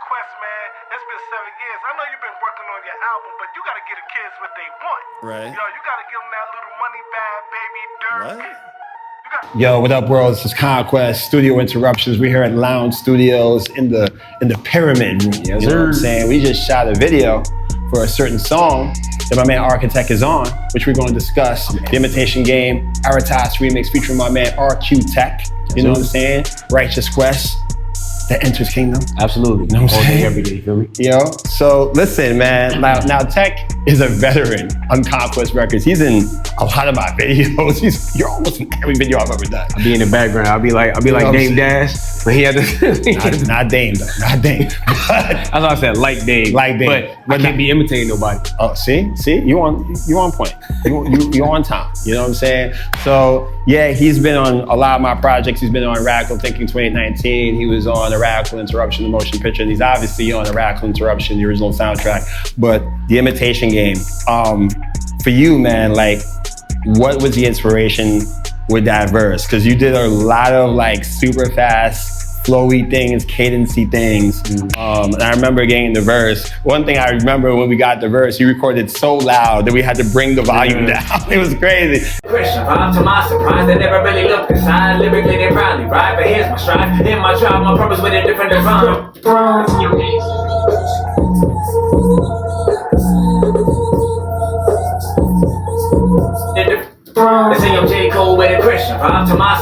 Quest, man. It's been 7 years. I know you've been working on your album, but you gotta give the kids what they want. Right. Yo, you gotta give them that little money bag, baby, dirt. What? Yo, what up, world? This is Conquest, Studio Interruptions. We're here at Lounge Studios in the Pyramid. Yes, you know what I'm saying? We just shot a video for a certain song that my man R.Q.TEK is on, which we're going to discuss. The Imitation Game, R.Q.TEK remix featuring my man R.Q.TEK. You know what I'm saying? Righteous Quest that enters kingdom. Absolutely. You know what I'm saying? Every day, you feel me? Yo, so listen, man. Now Tech is a veteran on Conquest Records. He's in a lot of my videos. You're almost in every video I've ever done. I'll be in the background. I'll be like Dame Dash, but he had to. not Dame though, not Dame. That's what I said, like Dame. Like Dame. But I can't be imitating nobody. Oh, see, you on point. You on time. You know what I'm saying? So yeah, he's been on a lot of my projects. He's been on Radical Thinking 2019. He was on the Radical Interruption, the motion picture. And he's obviously on the Radical Interruption, the original soundtrack. But the Imitation Game. For you, man, like, what was the inspiration with that verse? Because you did a lot of like super fast, flowy things, cadencey things. And I remember getting the verse. One thing I remember when we got the verse, you recorded so loud that we had to bring the volume down. It was crazy. Christian, to my surprise, they never really looked inside. Lyrically, they probably right, but here's my strive. In my tribe, my purpose with a different divine. They say I'm J. Cole with a Christian, to my.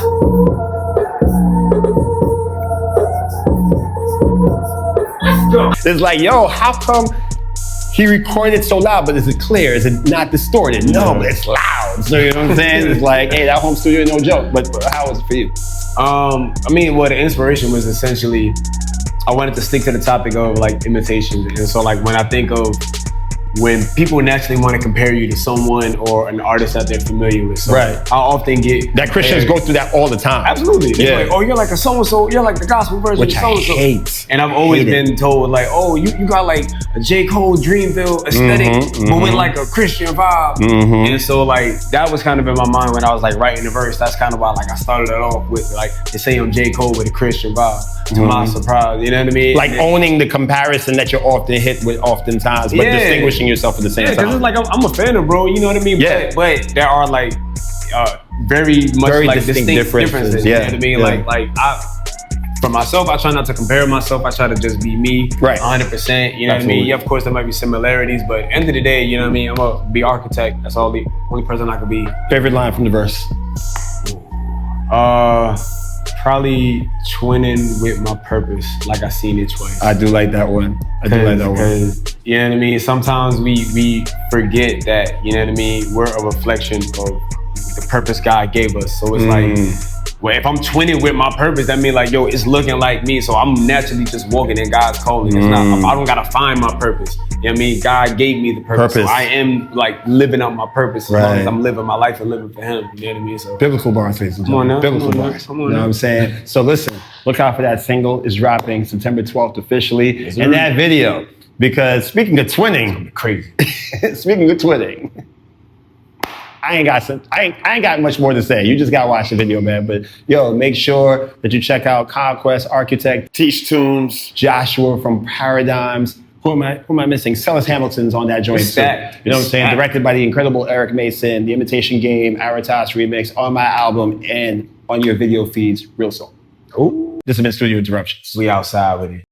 Let's go. It's like, yo, how come he recorded so loud, but is it clear? Is it not distorted? No, but it's loud. So you know what I'm saying? It's like, hey, that home studio, no joke. But how was it for you? I mean, well, the inspiration was essentially, I wanted to stick to the topic of like imitations. And so like when I think of when people naturally want to compare you to someone or an artist that they're familiar with. So right. I often get that Christians go through that all the time. Absolutely. Yeah. Like, oh, you're like a so-and-so, you're like the gospel version Which of so-and-so. I hate. And I've always been told like, oh, you got like a J. Cole Dreamville aesthetic, but with like a Christian vibe. And so like, that was kind of in my mind when I was like writing the verse. That's kind of why like I started it off with like, to say I'm J. Cole with a Christian vibe. To my surprise, you know what I mean? Like owning the comparison that you're often hit with oftentimes, but distinguishing yourself at the same time. Because it's like, I'm a fan of bro, you know what I mean? Yeah. But there are like very like distinct differences. Yeah. You know what I mean? Yeah. Like for myself, I try not to compare myself. I try to just be me, right? 100%. You know what I mean? Yeah, of course, there might be similarities, but at the end of the day, you know what I mean? I'm gonna be R.Q.TEK. That's all the only person I could be. Favorite line from the verse? Probably twinning with my purpose, like I seen it twice. I do like that one. I do like that one. You know what I mean? Sometimes we forget that, you know what I mean? We're a reflection of the purpose God gave us. So it's like, well, if I'm twinning with my purpose, that means like, yo, it's looking like me. So I'm naturally just walking in God's calling. It's not, I don't gotta find my purpose. You know what I mean? God gave me the purpose. So I am like living out my purpose as long as I'm living my life and living for Him. You know what I mean? So biblical bars, ladies and gentlemen. Biblical bars. You know what I'm saying? So listen, look out for that single. It's dropping September 12th officially. And that video, because speaking of twinning, crazy. Speaking of twinning, I ain't got much more to say. You just gotta watch the video, man. But yo, make sure that you check out Conquest, R.Q.TEK, Teach Tunes, Joshua from Paradigms. Who am I missing? Celis Hamilton's on that joint too. You know what I'm saying? Directed by the incredible Eric Mason, The Imitation Game, R.Q.TEK remix on my album and on your video feeds real soon. Ooh. This has been Studio Interruptions. We outside with it.